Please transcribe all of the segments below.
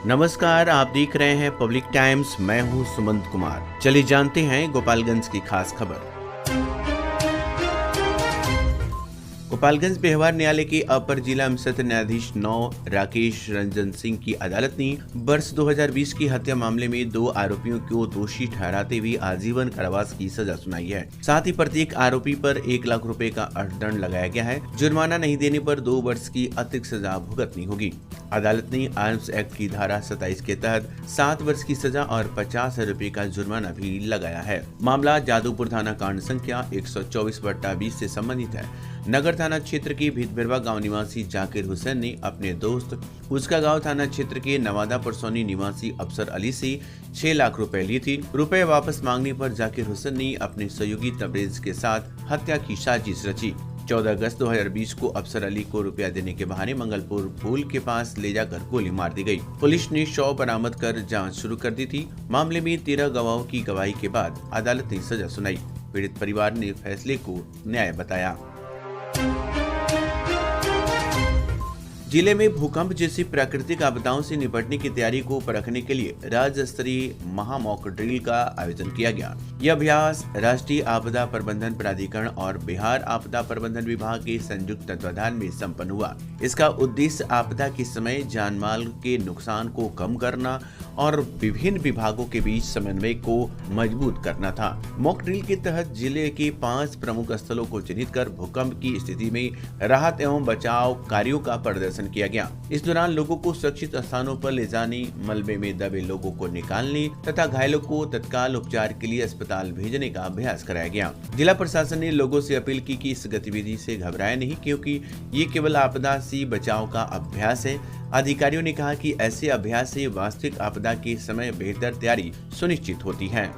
नमस्कार, आप देख रहे हैं पब्लिक टाइम्स। मैं हूं सुमंत कुमार। चलिए जानते हैं गोपालगंज की खास खबर। गोपालगंज व्यवहार न्यायालय के अपर जिला एवं सत्र न्यायाधीश 9 राकेश रंजन सिंह की अदालत ने वर्ष 2020 की हत्या मामले में 2 आरोपियों को दोषी ठहराते हुए आजीवन कारावास की सजा सुनाई है। साथ ही प्रत्येक आरोपी पर 1 लाख रुपए का अर्थदंड लगाया गया है। जुर्माना नहीं देने पर 2 वर्ष की अतिरिक्त सजा भुगतनी होगी। अदालत ने आर्म्स एक्ट की धारा 27 के तहत 7 वर्ष की सजा और 50,000 रुपए का जुर्माना भी लगाया है। मामला जादूपुर थाना कांड संख्या 124/20 से संबंधित है। नगर थाना क्षेत्र के भितबिरवा गांव निवासी जाकिर हुसैन ने अपने दोस्त उसका गांव थाना क्षेत्र के नवादा परसौनी निवासी अफसर अली से 6 लाख रुपए ली थी। रुपए वापस मांगने पर जाकिर हुसैन ने अपने सहयोगी तबरेज के साथ हत्या की साजिश रची। 14 अगस्त 2020 को अफसर अली को रुपया देने के बहाने मंगलपुर पुल के पास ले जाकर गोली मार दी गई। पुलिस ने शव बरामद कर जांच शुरू कर दी थी। मामले में 13 गवाहों की गवाही के बाद अदालत ने सजा सुनाई। पीड़ित परिवार ने फैसले को न्याय बताया। जिले में भूकंप जैसी प्राकृतिक आपदाओं से निपटने की तैयारी को परखने के लिए राज्य स्तरीय महामॉक ड्रिल का आयोजन किया गया। यह अभ्यास राष्ट्रीय आपदा प्रबंधन प्राधिकरण और बिहार आपदा प्रबंधन विभाग के संयुक्त तत्वाधान में संपन्न हुआ। इसका उद्देश्य आपदा के समय जान माल के नुकसान को कम करना और विभिन्न विभागों के बीच समन्वय को मजबूत करना था। मॉक ड्रिल के तहत जिले के 5 प्रमुख स्थलों को चिन्हित कर भूकंप की स्थिति में राहत एवं बचाव कार्यों का प्रदर्शन किया गया। इस दौरान लोगों को सुरक्षित स्थानों पर ले जाने, मलबे में दबे लोगों को निकालने तथा घायलों को तत्काल उपचार के लिए अस्पताल भेजने का अभ्यास कराया गया। जिला प्रशासन ने लोगों से अपील की कि इस गतिविधि से घबराएं नहीं, क्योंकि ये केवल आपदा से बचाव का अभ्यास है। अधिकारियों ने कहा कि ऐसे अभ्यास से वास्तविक आपदा के समय बेहतर तैयारी सुनिश्चित होती है।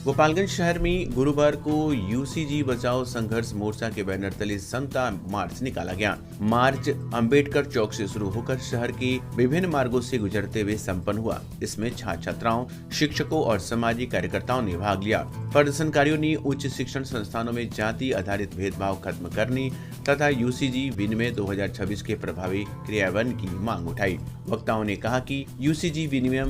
गोपालगंज शहर में गुरुवार को यूसीजी बचाओ संघर्ष मोर्चा के बैनर तले समता मार्च निकाला गया। मार्च अंबेडकर चौक से शुरू होकर शहर के विभिन्न मार्गों से गुजरते हुए संपन्न हुआ। इसमें छात्र छात्राओं, शिक्षकों और सामाजिक कार्यकर्ताओं ने भाग लिया। प्रदर्शनकारियों ने उच्च शिक्षण संस्थानों में जाति आधारित भेदभाव खत्म करने तथा यूसीजी विनिमय 2026 के प्रभावी क्रियान्वयन की मांग उठाई। वक्ताओं ने कहा कि यूसीजी विनिमय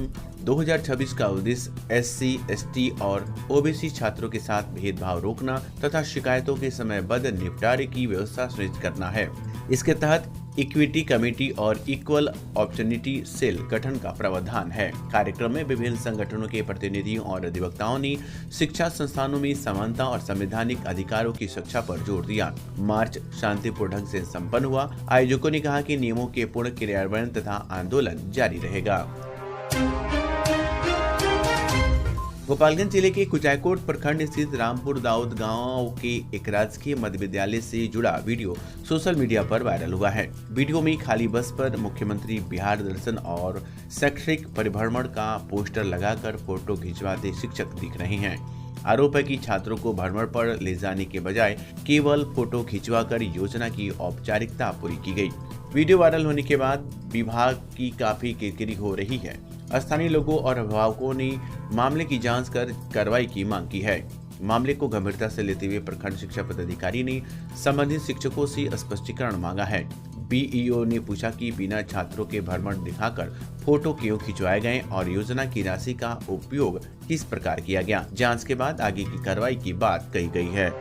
2026 का उद्देश्य SC, ST और OBC छात्रों के साथ भेदभाव रोकना तथा शिकायतों के समयबद्ध निपटारे की व्यवस्था सुनिश्चित करना है। इसके तहत इक्विटी कमेटी और इक्वल अपॉर्चुनिटी सेल गठन का प्रावधान है। कार्यक्रम में विभिन्न संगठनों के प्रतिनिधियों और अधिवक्ताओं ने शिक्षा संस्थानों में समानता और संवैधानिक अधिकारों की सुरक्षा पर जोर दिया। मार्च शांतिपूर्ण ढंग से संपन्न हुआ। आयोजकों ने कहा कि नियमों के पूर्ण क्रियान्वयन तथा आंदोलन जारी रहेगा। गोपालगंज जिले के कुचायकोट प्रखंड स्थित रामपुर दाऊद गांव के एक राजकीय मध्य विद्यालय से जुड़ा वीडियो सोशल मीडिया पर वायरल हुआ है। वीडियो में खाली बस पर मुख्यमंत्री बिहार दर्शन और शैक्षिक परिभ्रमण का पोस्टर लगाकर फोटो खिंचवाते शिक्षक दिख रहे हैं। आरोप है कि छात्रों को भ्रमण पर ले जाने के बजाय केवल फोटो खिंचवाकर योजना की औपचारिकता पूरी की गई। वीडियो वायरल होने के बाद विभाग की काफी किरकिरी हो रही है। स्थानीय लोगों और अभिभावकों ने मामले की जांच कर कार्रवाई की मांग की है। मामले को गंभीरता से लेते हुए प्रखंड शिक्षा पदाधिकारी ने संबंधित शिक्षकों से स्पष्टीकरण मांगा है। BEO ने पूछा कि बिना छात्रों के भ्रमण दिखाकर फोटो क्यों खिंचवाए गए और योजना की राशि का उपयोग किस प्रकार किया गया। जांच के बाद आगे की कार्रवाई की बात कही गई है।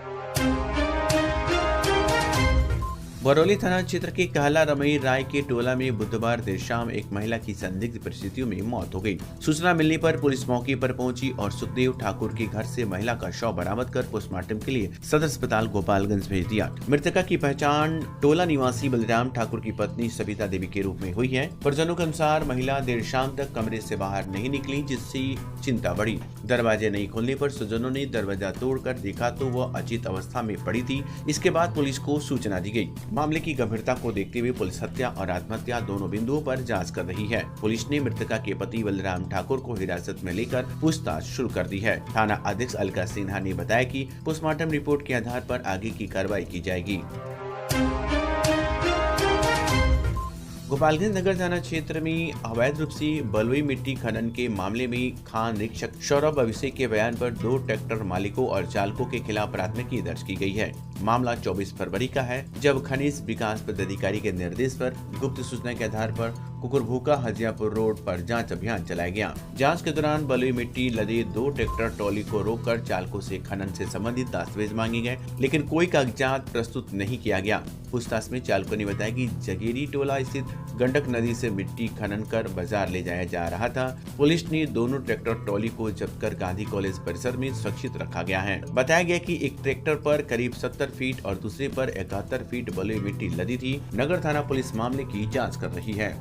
बरौली थाना क्षेत्र के कहला रमई राय के टोला में बुधवार देर शाम एक महिला की संदिग्ध परिस्थितियों में मौत हो गई। सूचना मिलने पर पुलिस मौके पर पहुंची और सुखदेव ठाकुर के घर से महिला का शव बरामद कर पोस्टमार्टम के लिए सदर अस्पताल गोपालगंज भेज दिया। मृतका की पहचान टोला निवासी बलराम ठाकुर की पत्नी सविता देवी के रूप में हुई है। परिजनों के अनुसार महिला देर शाम तक कमरे से बाहर नहीं निकली, जिससे चिंता बढ़ी। दरवाजे नहीं खोलने पर स्वजनों ने दरवाजा तोड़कर देखा तो वह अचेत अवस्था में पड़ी थी। इसके बाद पुलिस को सूचना दी गई। मामले की गंभीरता को देखते हुए पुलिस हत्या और आत्महत्या दोनों बिंदुओं पर जांच कर रही है। पुलिस ने मृतका के पति बलराम ठाकुर को हिरासत में लेकर पूछताछ शुरू कर दी है। थाना अध्यक्ष अलका सिन्हा ने बताया कि पोस्टमार्टम रिपोर्ट के आधार पर आगे की कार्रवाई की जाएगी। गोपालगंज नगर थाना क्षेत्र में अवैध रूप से बलुई मिट्टी खनन के मामले में खान निरीक्षक सौरभ अभिषेक के बयान पर 2 ट्रैक्टर मालिकों और चालकों के खिलाफ प्राथमिकी दर्ज की गई है। मामला 24 फरवरी का है, जब खनिज विकास पदाधिकारी के निर्देश पर गुप्त सूचना के आधार पर कुकुरभूका हजियापुर रोड पर जांच अभियान चलाया गया। जांच के दौरान बलुई मिट्टी लदे 2 ट्रैक्टर ट्रॉली को रोककर चालकों से खनन से संबंधित दस्तावेज मांगे गए, लेकिन कोई कागजात प्रस्तुत नहीं किया गया। पूछताछ में चालकों ने बताया कि जगेरी टोला स्थित गंडक नदी से मिट्टी खनन कर बाजार ले जाया जा रहा था। पुलिस ने दोनों ट्रैक्टर ट्रॉली को जब्त कर गांधी कॉलेज परिसर में सुरक्षित रखा गया है। बताया गया कि एक ट्रैक्टर पर करीब 70 फीट और दूसरे पर 71 फीट बलुई मिट्टी लदी थी। नगर थाना पुलिस मामले की जाँच कर रही है।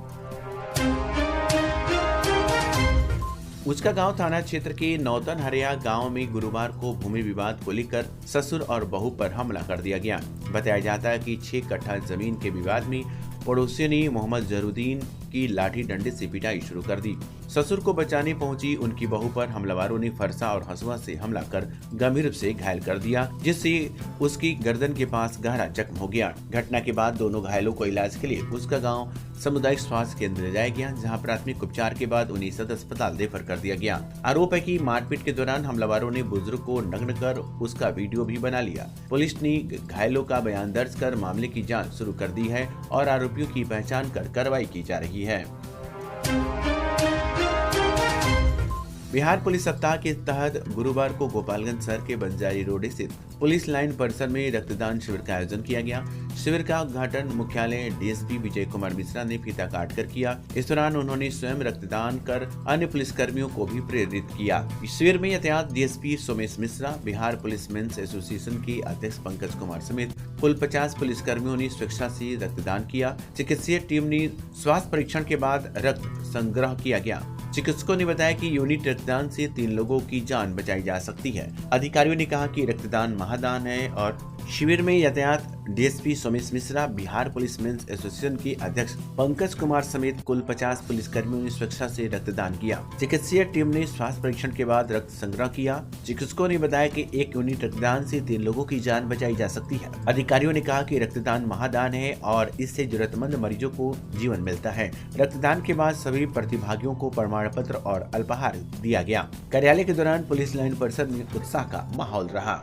उचका थाना क्षेत्र के नौतन हरिया गांव में गुरुवार को भूमि विवाद को लेकर ससुर और बहू पर हमला कर दिया गया। बताया जाता है कि 6 कट्ठा जमीन के विवाद में पड़ोसियों ने मोहम्मद जरूद्दीन की लाठी डंडे से पिटाई शुरू कर दी। ससुर को बचाने पहुंची उनकी बहू पर हमलावरों ने फरसा और हंसुआ से हमला कर गंभीर रूप से घायल कर दिया, जिससे उसकी गर्दन के पास गहरा जख्म हो गया। घटना के बाद दोनों घायलों को इलाज के लिए उसका गांव सामुदायिक स्वास्थ्य केंद्र ले जाया गया, जहां प्राथमिक उपचार के बाद उन्हें सदर अस्पताल रेफर कर दिया गया। आरोप है कि मारपीट के दौरान हमलावरों ने बुजुर्ग को नग्न कर उसका वीडियो भी बना लिया। पुलिस ने घायलों का बयान दर्ज कर मामले की जाँच शुरू कर दी है और आरोपियों की पहचान कर कार्रवाई की जा रही है। बिहार पुलिस सप्ताह के तहत गुरुवार को गोपालगंज शहर के बंजारी रोड स्थित पुलिस लाइन परिसर में रक्तदान शिविर का आयोजन किया गया। शिविर का उद्घाटन मुख्यालय डीएसपी विजय कुमार मिश्रा ने फीता काट कर किया। इस दौरान उन्होंने स्वयं रक्तदान कर अन्य पुलिसकर्मियों को भी प्रेरित किया। इस शिविर में यातायात DSP Somesh Mishra, Bihar police men's association के अध्यक्ष पंकज कुमार समेत कुल 50 पुलिसकर्मियों ने स्वेच्छा से रक्तदान किया। चिकित्सीय टीम ने स्वास्थ्य परीक्षण के बाद रक्त संग्रह किया गया। चिकित्सकों ने बताया कि यूनिट रक्तदान से 3 लोगों की जान बचाई जा सकती है। अधिकारियों ने कहा कि रक्तदान महादान है और शिविर में यातायात DSP Somesh Mishra, Bihar police men's association के अध्यक्ष पंकज कुमार समेत कुल 50 पुलिसकर्मियों ने स्वेच्छा से रक्तदान किया। चिकित्सीय टीम ने स्वास्थ्य परीक्षण के बाद रक्त संग्रह किया। चिकित्सकों ने बताया कि 1 यूनिट रक्तदान से 3 लोगों की जान बचाई जा सकती है। अधिकारियों ने कहा कि रक्तदान महादान है और इससे जरूरतमंद मरीजों को जीवन मिलता है। रक्तदान के बाद सभी प्रतिभागियों को प्रमाण पत्र और अल्पाहार दिया गया। कार्यालय के दौरान पुलिस लाइन परिसर में उत्साह का माहौल रहा।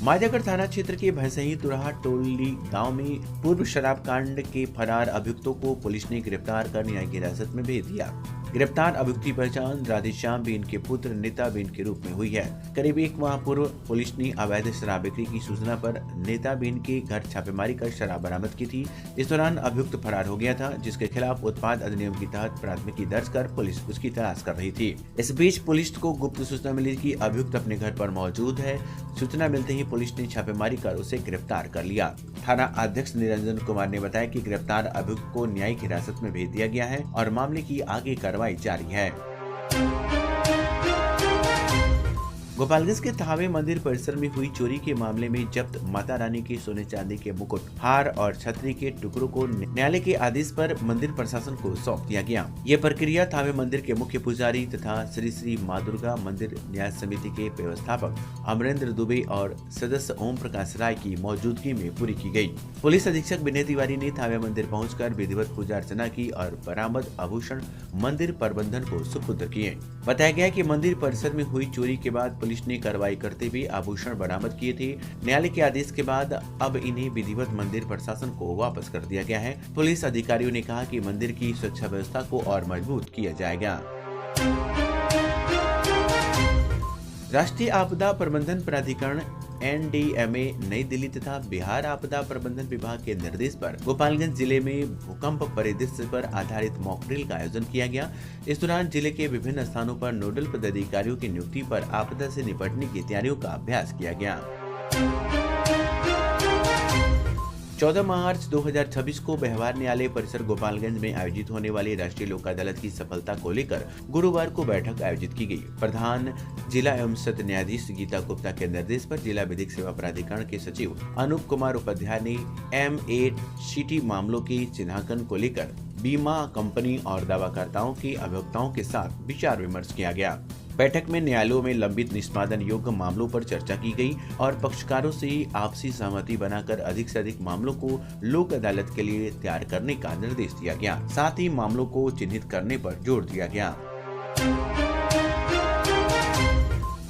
माधवगढ़ थाना क्षेत्र के भैंसही तुराहा टोली गांव में पूर्व शराब कांड के फरार अभियुक्तों को पुलिस ने गिरफ्तार कर न्यायिक हिरासत में भेज दिया। गिरफ्तार अभियुक्त की पहचान राधेश्याम बेन के पुत्र नेता बेन के रूप में हुई है। करीब 1 माह पूर्व पुलिस ने अवैध शराब बिक्री की सूचना पर नेता बेन के घर छापेमारी कर शराब बरामद की थी। इस दौरान अभियुक्त फरार हो गया था, जिसके खिलाफ उत्पाद अधिनियम के तहत प्राथमिकी दर्ज कर पुलिस उसकी तलाश कर रही थी। इस बीच पुलिस को गुप्त सूचना मिली कि अभियुक्त अपने घर पर मौजूद है। सूचना मिलते ही पुलिस ने छापेमारी कर उसे गिरफ्तार कर लिया। थाना अध्यक्ष निरंजन कुमार ने बताया कि गिरफ्तार अभियुक्त को न्यायिक हिरासत में भेज दिया गया है और मामले की आगे कार्रवाई जारी है। गोपालगंज के थावे मंदिर परिसर में हुई चोरी के मामले में जब्त माता रानी के सोने चांदी के मुकुट, हार और छतरी के टुकड़ों को न्यायालय के आदेश पर मंदिर प्रशासन को सौंप दिया गया। ये प्रक्रिया थावे मंदिर के मुख्य पुजारी तथा श्री श्री माँ दुर्गा मंदिर न्याय समिति के व्यवस्थापक अमरेंद्र दुबे और सदस्य ओम प्रकाश राय की मौजूदगी में पूरी की गयी। पुलिस अधीक्षक विनय तिवारी ने थावे मंदिर पहुंचकर विधिवत पूजा अर्चना की और बरामद आभूषण मंदिर प्रबंधन को सुपुर्द किए। बताया गया कि मंदिर परिसर में हुई चोरी के बाद पुलिस ने कार्रवाई करते हुए आभूषण बरामद किए थे। न्यायालय के आदेश के बाद अब इन्हें विधिवत मंदिर प्रशासन को वापस कर दिया गया है। पुलिस अधिकारियों ने कहा कि मंदिर की सुरक्षा व्यवस्था को और मजबूत किया जाएगा। राष्ट्रीय आपदा प्रबंधन प्राधिकरण NDMA नई दिल्ली तथा बिहार आपदा प्रबंधन विभाग के निर्देश पर गोपालगंज जिले में भूकंप परिदृश्य पर आधारित मॉक ड्रिल का आयोजन किया गया। इस दौरान जिले के विभिन्न स्थानों पर नोडल पदाधिकारियों की नियुक्ति पर आपदा से निपटने की तैयारियों का अभ्यास किया गया। 14 मार्च 2026 को व्यवहार न्यायालय परिसर गोपालगंज में आयोजित होने वाली राष्ट्रीय लोक अदालत की सफलता को लेकर गुरुवार को बैठक आयोजित की गई। प्रधान जिला एवं सत्र न्यायाधीश गीता गुप्ता के निर्देश पर जिला विधिक सेवा प्राधिकरण के सचिव अनूप कुमार उपाध्याय ने MACT मामलों के चिन्हांकन को लेकर बीमा कंपनी और दावाकर्ताओं के अभियोक्ताओं के साथ विचार विमर्श किया गया। बैठक में न्यायालयों में लंबित निष्पादन योग्य मामलों पर चर्चा की गई और पक्षकारों से आपसी सहमति बनाकर अधिक से अधिक मामलों को लोक अदालत के लिए तैयार करने का निर्देश दिया गया। साथ ही मामलों को चिन्हित करने पर जोर दिया गया।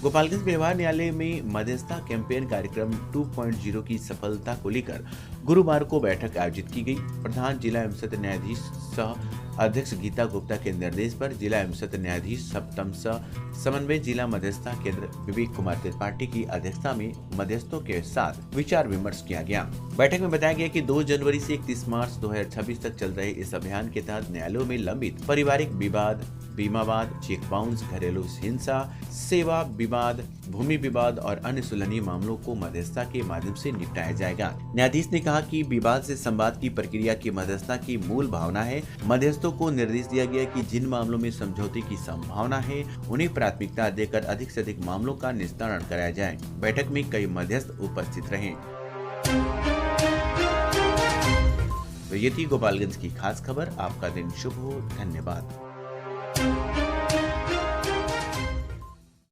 गोपालगंज व्यवहार न्यायालय में मध्यस्थता कैंपेन कार्यक्रम 2.0 की सफलता को लेकर गुरुवार को बैठक आयोजित की गई। प्रधान जिला एवं सत्र न्यायाधीश सह अध्यक्ष गीता गुप्ता के निर्देश पर जिला एवं सत्र न्यायाधीश सप्तम सह समन्वय जिला मध्यस्थता केंद्र विवेक कुमार त्रिपाठी की अध्यक्षता में मध्यस्थों के साथ विचार विमर्श किया गया। बैठक में बताया गया कि 2 जनवरी से 31 मार्च 2026 तक चल रहे इस अभियान के तहत न्यायालयों में लंबित पारिवारिक विवाद, बीमावाद, चेक बाउंस, घरेलू हिंसा, सेवा विवाद, भूमि विवाद और अन्य सुलहनीय मामलों को मध्यस्थता के माध्यम से निपटाया जाएगा। न्यायाधीश ने कहा कि विवाद से संवाद की प्रक्रिया की मध्यस्थता की मूल भावना है। मध्यस्थों को निर्देश दिया गया कि जिन मामलों में समझौते की संभावना है उन्हें प्राथमिकता देकर अधिक से अधिक मामलों का निस्तारण कराया जाए। बैठक में कई मध्यस्थ उपस्थित रहे। तो ये थी गोपालगंज की खास खबर। आपका दिन शुभ हो। धन्यवाद।